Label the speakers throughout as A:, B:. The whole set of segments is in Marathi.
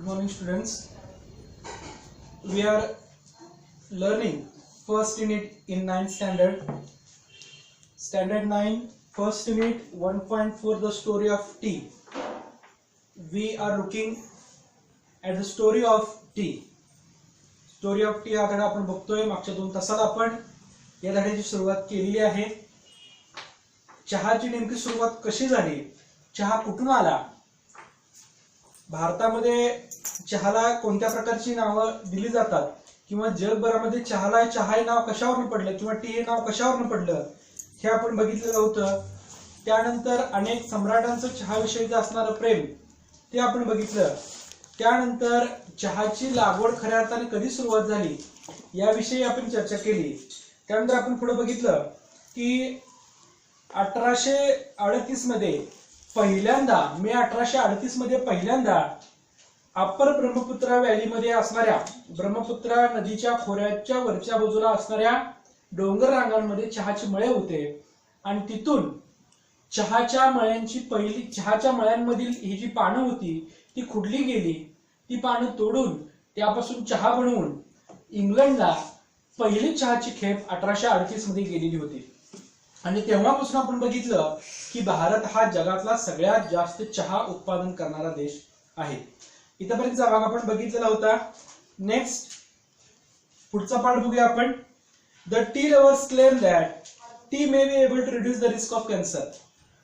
A: morning students. We are learning first unit in 9th standard. Standard 9 first unit 1.4 the story of tea. We are looking at the story of tea. Story of tea हा धडा आपण बघतोय. मागच्या 2 तासात आपण या धड्याची सुरुवात केलेली आहे. चहाची नेमकी सुरुवात कशी झाली, चहा कुठून आला, भारतामध्ये चहाला कोणत्या प्रकारची नावं दिली जातात किंवा जगभरामध्ये चहाला चहा हे नाव कशावरून पडलं किंवा टी हे नाव कशावरून पडलं हे आपण बघितलेलं होतं. त्यानंतर अनेक सम्राटांचं चहाविषयीचं असणारं प्रेम ते आपण बघितलं. त्यानंतर चहाची लागवड खऱ्या अर्थाने कधी सुरुवात झाली याविषयी आपण चर्चा केली. त्यानंतर आपण पुढे बघितलं की 1838 मध्ये पहिल्यांदा मे 1838 मध्ये पहिल्यांदा अप्पर ब्रह्मपुत्रा व्हॅलीमध्ये असणाऱ्या ब्रह्मपुत्रा नदीच्या खोऱ्याच्या वरच्या बाजूला असणाऱ्या डोंगर रांगांमध्ये चहाचे मळे होते आणि तिथून चहाच्या मळ्यांमधील ही जी पानं होती ती खुडली गेली. ती पानं तोडून त्यापासून चहा बनवून इंग्लंडला पहिली चहाची खेप 1838 मध्ये गेलेली होती. आणि तेव्हापासून आपण बघितलं की भारत हा जगातला सगळ्यात जास्त चहा उत्पादन करणारा देश आहे. इथपर्यंतचा भाग आपण बघितलेला होता. नेक्स्ट पुढचा पाठ बघूया आपण. The tea lovers claim that tea may be able to reduce the risk of cancer.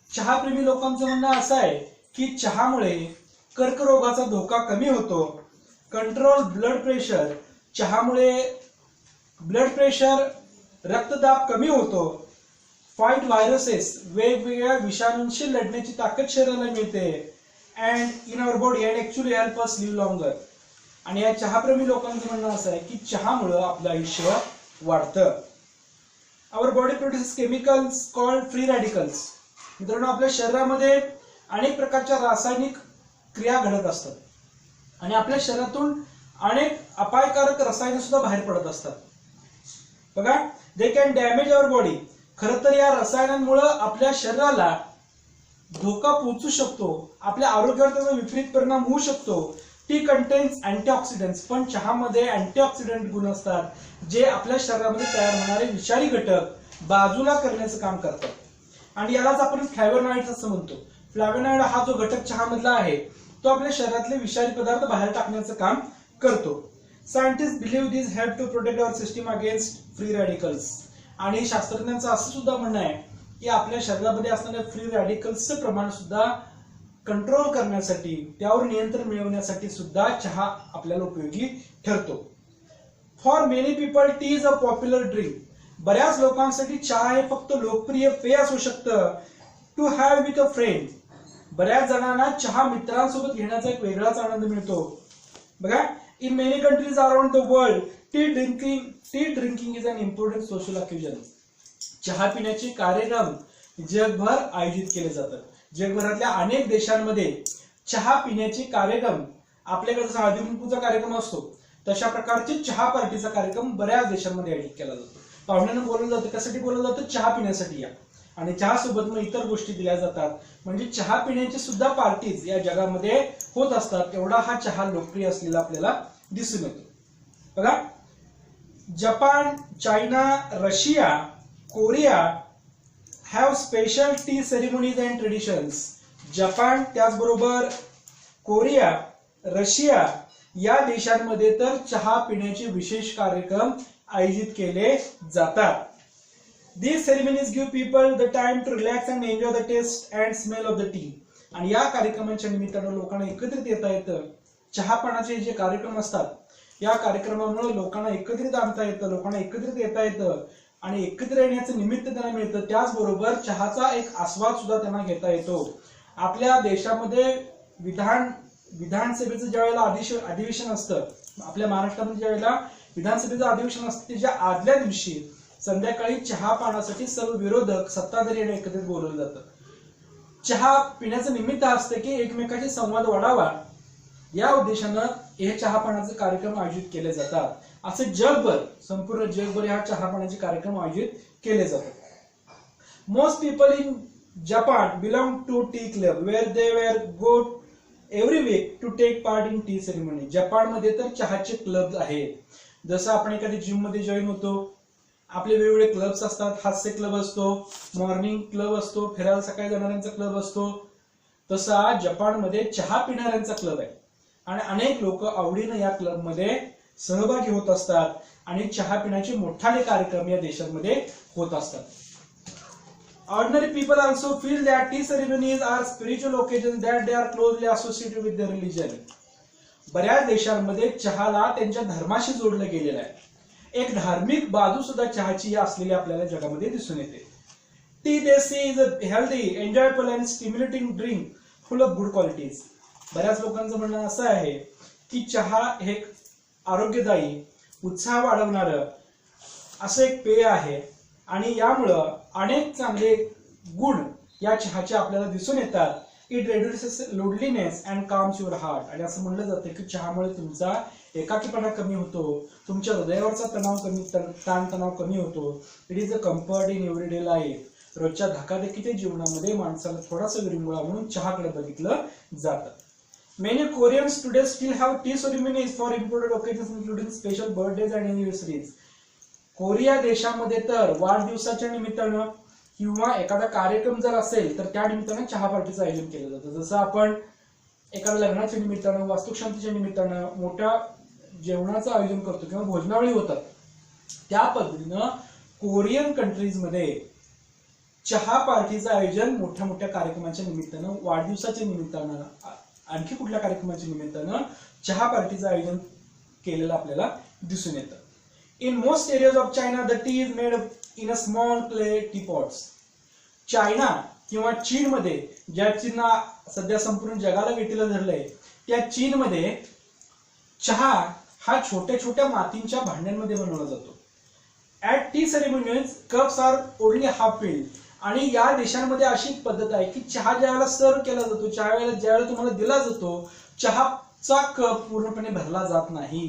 A: चहाप्रेमी लोकांचं म्हणणं असं आहे की चहामुळे कर्करोगाचा धोका कमी होतो. Control blood pressure. चहामुळे ब्लड प्रेशर रक्तदाब कमी होतो. Fight viruses. वेगवेगळ्या विषाणूंशी लढण्याची ताकद शरीराला मिळते. And in our body and actually help us live longer. आणि या चहाप्रेमी लोकांचं म्हणणं असं आहे की चहामुळे आपलं आयुष्य वाढतं. Our body produces chemicals called free radicals. मित्रांनो, आपल्या शरीरामध्ये अनेक प्रकारच्या रासायनिक क्रिया घडत असतात आणि आपल्या शरीरातून अनेक अपायकारक रसायने सुद्धा बाहेर पडत असतात. बघा, they can damage our body. खरं तर या रसायनांमुळे आपल्या शरीराला धोका पोहोचू शकतो, आपल्या आरोग्यावर त्याचा विपरीत परिणाम होऊ शकतो. T contains antioxidants. पण चहामध्ये अँटीऑक्सिडंट गुण असतात जे आपल्या शरीरामध्ये तयार होणारे विषारी घटक बाजूला करण्याचं काम करतात आणि यालाच आपण फ्लॅव्होनॉइड्स असं म्हणतो. फ्लॅव्होनॉइड हा जो घटक चहामधला आहे तो आपल्या शरीरातले विषारी पदार्थ बाहेर टाकण्याचं काम करतो. Scientist believe this help to protect our system against free radicals. आणि शास्त्रज्ञांचं असं सुद्धा म्हणणं आहे की आपल्या शरीरामध्ये असणाऱ्या फ्री रॅडिकल्सचं प्रमाण सुद्धा कंट्रोल करण्यासाठी, त्यावर नियंत्रण मिळवण्यासाठी सुद्धा चहा आपल्याला उपयोगी ठरतो. For many people tea is a popular drink. बऱ्याच लोकांसाठी चहा हे फक्त लोकप्रिय पेय असू शकतं. To have with a friend. बऱ्याच जणांना चहा मित्रांसोबत घेण्याचा एक वेगळाच आनंद मिळतो. बघा, in many countries around the world tea drinking is an important social occasion. चहा पिण्याचे कार्यक्रम जगभर आयोजित केले जातात. जगभरातल्या अनेक देशांमध्ये चहा पिण्याचे कार्यक्रम, आपल्याकडे जसा हळदी कुंकूचा कार्यक्रम असतो तशा प्रकारचे चहा पार्टीचा कार्यक्रम बऱ्याच देशांमध्ये आयोजित केला जातो. पाहुण्यांना बोलवलं जातं. कशासाठी बोलवलं जातं? चहा पिण्यासाठी या. आणि चहा सोबत मग इतर गोष्टी दिल्या जातात. म्हणजे चहा पिण्याचे सुद्धा पार्टीज या जगामध्ये होत असतात. एवढा हा चहा लोकप्रिय असलेला आपल्याला दिसून येतो. बघा, Japan, China, Russia, Korea have special T ceremonies and traditions. Japan, त्याचबरोबर कोरिया, रशिया या देशांमध्ये तर चहा पिण्याचे विशेष कार्यक्रम आयोजित केले जातात. These ceremonies give people the time to relax and enjoy the taste and smell of the tea. आणि या कार्यक्रमांच्या निमित्तानं लोकांना एकत्रित येता येतं. चहापानाचे जे कार्यक्रम असतात या कार्यक्रमामुळे लोकांना एकत्रित आणता येतं, लोकांना एकत्रित येता येतं आणि एकत्र येण्याचं निमित्त त्यांना मिळतं. त्याचबरोबर चहाचा एक आस्वाद सुद्धा त्यांना घेता येतो. आपल्या देशामध्ये विधानसभेचं ज्या वेळेला अधिवेशन असतं, आपल्या महाराष्ट्रामध्ये ज्या वेळेला विधानसभेचं अधिवेशन असतं त्याच्या आदल्या दिवशी संध्याकाळी चहा पाण्यासाठी सर्व विरोधक सत्ताधारी यांना एकत्रित बोलवलं जातं. चहा पिण्याचं निमित्त असतं की एकमेकांशी संवाद वाढावा या उद्देशानं हे चहा पाण्याचे कार्यक्रम आयोजित केले जातात. असे जगभर, संपूर्ण जगभर ह्या चहा पाण्याचे कार्यक्रम आयोजित केले जातात. मोस्ट पीपल इन Japan belong to tea club where they were go every week to take part in tea ceremony. जपानमध्ये तर चहाचे क्लब आहेत. जसं आपण एखाद्या जिम मध्ये जॉईन होतो, आपले वेगवेगळे क्लब्स असतात. हास्य क्लब असतो, मॉर्निंग क्लब असतो, फिरायला सकाळी जाणाऱ्यांचा क्लब असतो. तसा जपानमध्ये चहा पिणाऱ्यांचा क्लब आहे आणि अनेक लोक आवडीनं या क्लबमध्ये सहभागी होत असतात आणि चहा पिण्याचे मोठाले कार्यक्रम या देशांमध्ये होत असतात. Ordinary people also feel that tea ceremonies are spiritual occasions that they are closely associated with their religion. बऱ्याच देशांमध्ये चहाला त्यांच्या धर्माशी जोडलं गेलेलं आहे. एक धार्मिक बाजू सुद्धा चहाची असलेली आपल्याला जगामध्ये दिसून येते. T they say is a healthy, enjoyable and stimulating drink full of good qualities. बऱ्याच लोकांचं म्हणणं असं आहे की चहा हे आरोग्यदायी, उत्साह वाढवणारं असं एक पेय आहे आणि यामुळं अनेक चांगले गुण या चहाचे आपल्याला दिसून येतात. It reduces loneliness and calms your heart. आणि असं म्हणलं जातं की चहामुळे तुमचा एकाकीपणा कमी होतो, तुमच्या हृदयावरचा ताणतणाव कमी होतो. It is a comfort in everyday life. रोजच्या धकाधकीच्या जीवनामध्ये माणसाला थोडासा विरंगुळा म्हणून चहाकडे बघितलं जातं. Many Koreans today still have tea ceremonies for important occasions including special birthdays and anniversaries. Korea देशामध्ये तर वाढदिवसाच्या निमित्तानं किंवा एखादा कार्यक्रम जर असेल तर त्या निमित्तानं चहा पार्टीचं आयोजन केलं जातं. जसं आपण एखाद्या लग्नाच्या निमित्तानं, वास्तुशांतीच्या निमित्तानं मोठ्या जेवणाचं आयोजन करतो किंवा भोजनावळी होतात, त्या पद्धतीनं कोरियन कंट्रीजमध्ये चहा पार्टीचं आयोजन मोठ्या मोठ्या कार्यक्रमाच्या निमित्तानं, वाढदिवसाच्या निमित्तानं, आणखी कुठल्या कार्यक्रमाच्या निमित्तानं चहा पार्टीचं आयोजन केलेलं आपल्याला दिसून येतं. In most areas of China, the tea is made in a small clay teapots. China किंवा चीनमध्ये, ज्या चीन सध्या संपूर्ण जगाला वेठीला धरलंय, त्या चीनमध्ये चहा हा छोट्या छोट्या मातींच्या भांड्यांमध्ये बनवला जातो. At tea ceremonies, cups are only half filled. आणि या देशांमध्ये अशी पद्धत आहे की चहा ज्यावेळेला सर्व केला जातो, ज्यावेळेला तुम्हाला दिला जातो, चहाचा कप पूर्णपणे भरला जात नाही.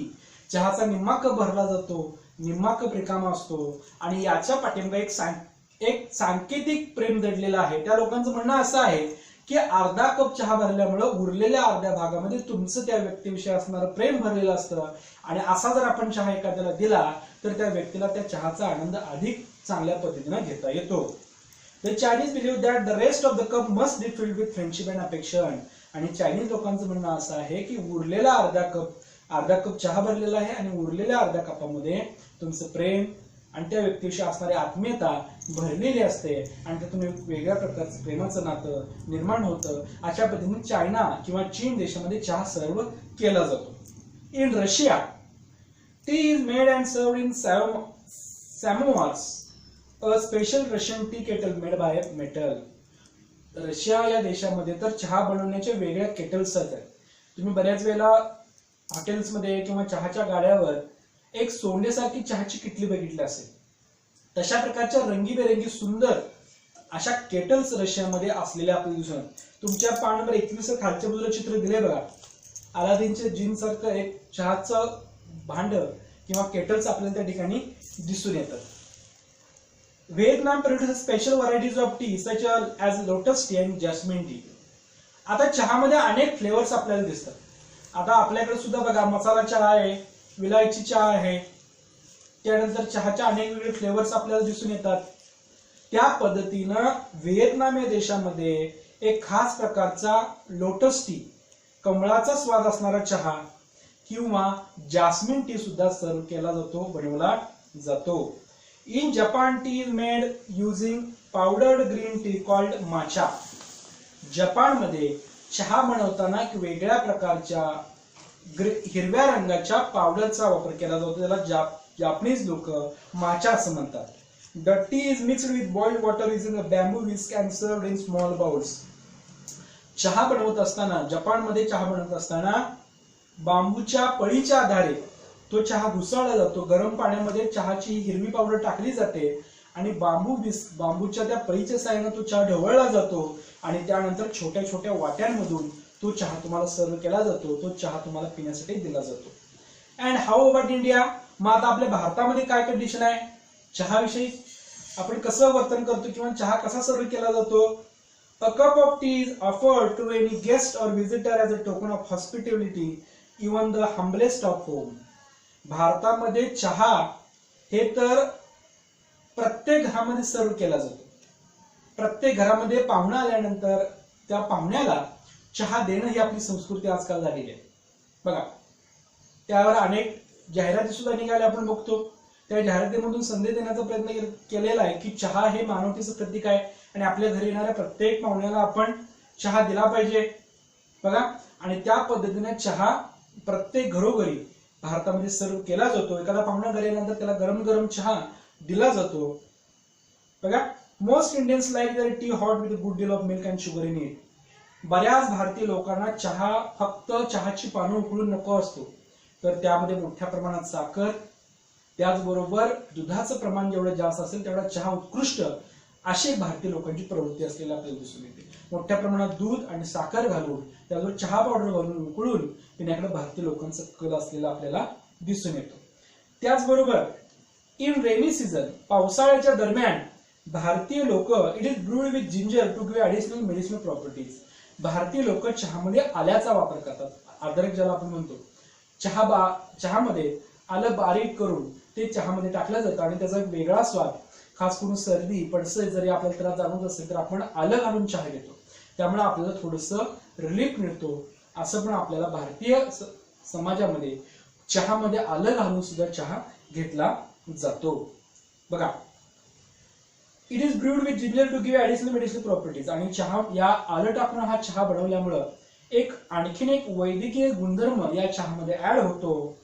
A: चहाचा निम्मा कप भरला जातो, निम्मा कप रिकामा असतो. आणि याच्या पाठीमागे एक सांकेतिक प्रेम दडलेलं आहे. त्या लोकांचं म्हणणं असं आहे की अर्धा कप चहा भरल्यामुळे उरलेल्या अर्ध्या भागामध्ये तुमचं त्या व्यक्तीविषयी असणारं प्रेम भरलेलं असतं आणि असा जर आपण चहा एखाद्याला दिला तर त्या व्यक्तीला त्या चहाचा आनंद अधिक चांगल्या पद्धतीने घेता येतो. The Chinese believe that the rest of the cup must be filled with friendship and affection. आणि चायनीज लोकांचं म्हणणं असं आहे की उरलेला अर्धा कप चहा भरलेला आहे आणि उरलेल्या अर्ध्या कपामध्ये तुमचं प्रेम आणि त्या व्यक्तीविषयी असणारी आत्मीयता भरलेली असते आणि त्यातून एक वेगळ्या प्रकारचं प्रेमाचं नातं निर्माण होतं. अशा पद्धतीने चायना किंवा चीन देशामध्ये चहा सर्व केला जातो. In Russia, tea is made and served in samovars, a special Russian tea kettle made by metal. Russia या देशामध्ये तर चहा बनवण्याच्या वेगळ्या केटल्स आहेत. तुम्ही बऱ्याच वेळेला हॉटेल्समध्ये किंवा चहाच्या गाड्यावर एक सोंडेसारखी चहाची किटली बघितली असेल. तशा प्रकारच्या रंगीबेरंगी सुंदर अशा केटल्स रशियामध्ये असलेल्या आपल्याला दिसून. तुमच्या पान नंबर 21 खालच्या बाजूला चित्र दिले बघा. अलादीनचे जीन सारखं एक चहाचं भांड किंवा केटल्स आपल्याला त्या ठिकाणी दिसून येतात. Vietnam produces special varieties of T such as lotus T and jasmine T. आता चहामध्ये अनेक फ्लेवर्स आपल्याला दिसतात. आता आपल्याकडे सुद्धा बघा मसाला चहा आहे, विलायची चहा आहे, त्यानंतर चहाच्या अनेक वेगळे फ्लेवर्स आपल्याला दिसून येतात. त्या पद्धतीनं व्हिएतनाम या देशामध्ये एक खास प्रकारचा लोटस टी, कमळाचा स्वाद असणारा चहा किंवा जास्मिन टी सुद्धा सर्व केला जातो, बनवला जातो. In Japan tea is made using powdered green tea called matcha. जपानमध्ये चहा बनवताना एक वेगळ्या प्रकारच्या हिरव्या रंगाच्या पावडरचा वापर केला जातो. त्याला जापनीज लोक माचा असं म्हणतात. The T is mixed with boiled water is in a bamboo whisk and served in small bowls. चहा बनवत असताना, जपानमध्ये चहा बनवत असताना बांबूच्या पळीच्या आधारे तो चहा घुसळला जातो. गरम पाण्यामध्ये चहाची हिरवी पावडर टाकली जाते आणि बांबूच्या त्या पळीच्या साहाय्याने तो चहा ढवळला जातो आणि त्यानंतर छोट्या छोट्या वाट्यांमधून तो चहा तुम्हाला सर्व केला जातो. तो चहा तुम्हाला पिण्यासाठी दिला जातो. And how about India. मग आता आपल्या भारतामध्ये काय कंडिशन आहे चहाविषयी, आपण कसं वर्तन करतो किंवा चहा कसा सर्व केला जातो. A cup of tea is offered to any guest or visitor as a token of hospitality, even the humblest of home. भारतामध्ये चहा हे तर प्रत्येक घरामध्ये सर्व केला जातो. प्रत्येक घरामध्ये पाहुणा आल्यानंतर त्या पाहुण्याला चहा देणं ही आपली संस्कृती आजकाल झालेली आहे. बघा, त्यावर अनेक जाहिराती सुद्धा निघाल्या आपण बघतो. त्या जाहिरातीमधून संदेश देण्याचा प्रयत्न केलेला आहे की चहा हे मानवतेचं प्रतीक आहे आणि आपल्या घरी येणाऱ्या प्रत्येक पाहुण्याला आपण चहा दिला पाहिजे. बघा, आणि त्या पद्धतीने चहा प्रत्येक घरोघरी भारतामध्ये सर्व केला जातो. एखादा पाहुणा घरी आल्यानंतर त्याला गरम गरम चहा दिला जातो. बघा, most Indians like their tea hot with good deal of milk and sugar in it. बऱ्याच भारतीय लोकांना चहा फक्त चहाची पानं उकळून नको असतो, तर त्यामध्ये मोठ्या प्रमाणात साखर, त्याचबरोबर दुधाचं प्रमाण जेवढं जास्त असेल तेवढा चहा उत्कृष्ट, अशी भारतीय लोकांची प्रवृत्ती असलेली आपल्याला दिसून येते. मोठ्या प्रमाणात दूध आणि साखर घालून त्यावर चहा पावडर घालून उकळून पिण्याकडे भारतीय लोकांचा कल असलेला आपल्याला दिसून येतो. त्याचबरोबर इन रेनी सीझन, पावसाळ्याच्या दरम्यान भारतीय लोक it is brewed with ginger to give additional medicinal properties. भारतीय लोक चहामध्ये आल्याचा वापर करतात. अद्रक ज्याला आपण म्हणतो. चहामध्ये आलं बारीक करून ते चहामध्ये टाकलं जातं आणि त्याचा एक वेगळा स्वाद, खास करून सर्दी पडसे जरी आपल्याला त्रास जाणवत असेल तर आपण आलं घालून चहा घेतो. त्यामुळे आपल्याला थोडंसं रिलीफ मिळतो. असं पण आपल्याला भारतीय समाजामध्ये चहामध्ये आलं घालून सुद्धा चहा घेतला जातो. बघा, it is brewed with ginger to give additional medicinal properties. आणि चहा या आलं टाकून हा चहा बनवल्यामुळं आणखीन एक वैद्यकीय गुणधर्म या चहामध्ये ऍड होतो.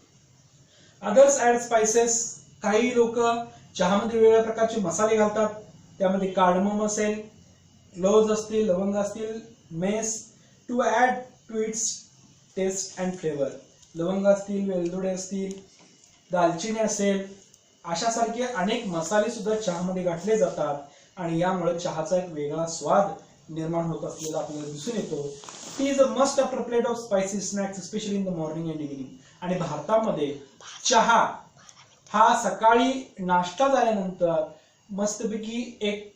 A: Others add spices. काही लोक चहामध्ये वेगवेगळ्या प्रकारचे मसाले घालतात. त्यामध्ये कार्डमम असेल, क्लोव्ज असतील, लवंग असतील, mace, to add to its taste and flavour. लवंग असतील, वेलदोडे असतील, दालचिनी असेल, अशासारखे अनेक मसाले सुद्धा चहामध्ये घातले जातात आणि यामुळे चहाचा एक वेगळा स्वाद निर्माण होत असलेला आपल्याला दिसून येतो. T is a must after plate of spicy snacks specially in the morning and evening. आणि भारतामध्ये चहा हा सकाळी नाश्ता झाल्यानंतर मस्तपैकी एक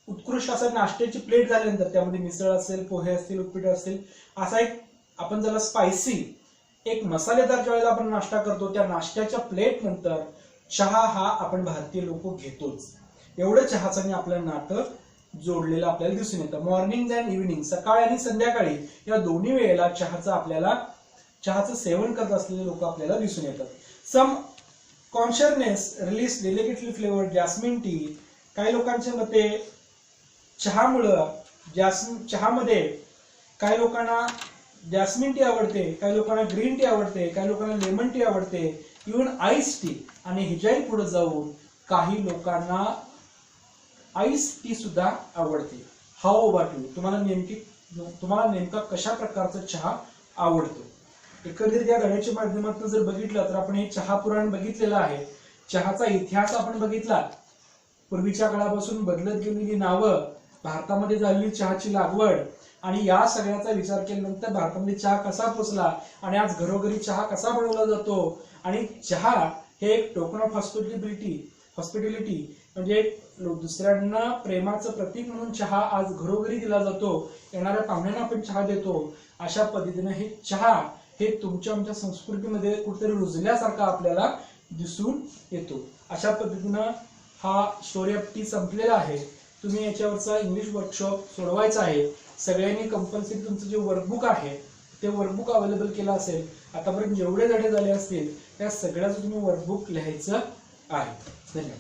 A: उत्कृष्ट असा नाश्त्याची प्लेट झाल्यानंतर त्यामध्ये मिसळ असेल, पोहे असतील, उपीट असेल, असा एक आपण ज्याला स्पायसी एक मसालेदार ज्यावेळेला आपण नाश्ता करतो त्या नाश्त्याच्या प्लेट नंतर चहा हा आपण भारतीय लोक घेतोच. एवढं चहाचं आपलं नातं जोडलेलं आपल्याला दिसून येतं. मॉर्निंग अँड इव्हिनिंग, सकाळी आणि संध्याकाळी या दोन्ही वेळेला चहाचं सेवन करत असलेले लोक आपल्याला दिसून येतात. Some consciousness release delicately flavoured jasmine tea. काही लोकांच्या मते चहामध्ये काही लोकांना जॅस्मिन टी आवडते, काही लोकांना ग्रीन टी आवडते, काही लोकांना लेमन टी आवडते, इव्हन आईस टी. आणि ह्याच्याही पुढे जाऊन काही लोकांना आईस टी सुद्धा आवडते. How about you? तुम्हाला नेमका कशा प्रकारचा चहा आवडतो? एकंदरीत या धड्याच्या माध्यमातून जर बघितलं तर आपण हे चहा पुराण बघितलेलं आहे. चहाचा इतिहास आपण बघितला. पूर्वीच्या काळापासून बदलत गेलेली नावं, भारतामध्ये झालेली चहाची लागवड आणि या सगळ्याचा विचार केल्यानंतर भारतामध्ये चहा कसा पोचला आणि आज घरोघरी चहा कसा बनवला जातो. आणि चहा हे एक टोकन ऑफ हॉस्पिटॅलिटी म्हणजे दुसऱ्यांना प्रेमाचं प्रतीक म्हणून चहा आज घरोघरी दिला जातो. येणाऱ्या पाहुण्यांना आपण चहा देतो. अशा पद्धतीने हे चहा हे तुमच्या आमच्या संस्कृतीमध्ये कुठेतरी रुजल्यासारखा आपल्याला दिसून येतो. अशा पद्धतीनं हा स्टोरी ऑफ टी संपलेला आहे. तुम्ही याच्यावरचा इंग्लिश वर्कशॉप सोडवायचा आहे. सगळ्यांनी कंपल्सरी तुमचं जे वर्कबुक आहे ते वर्कबुक अवेलेबल केलं असेल. आतापर्यंत जेवढे धडे झाले असतील त्या सगळ्याचं तुम्ही वर्कबुक लिहायचं आहे. धन्यवाद.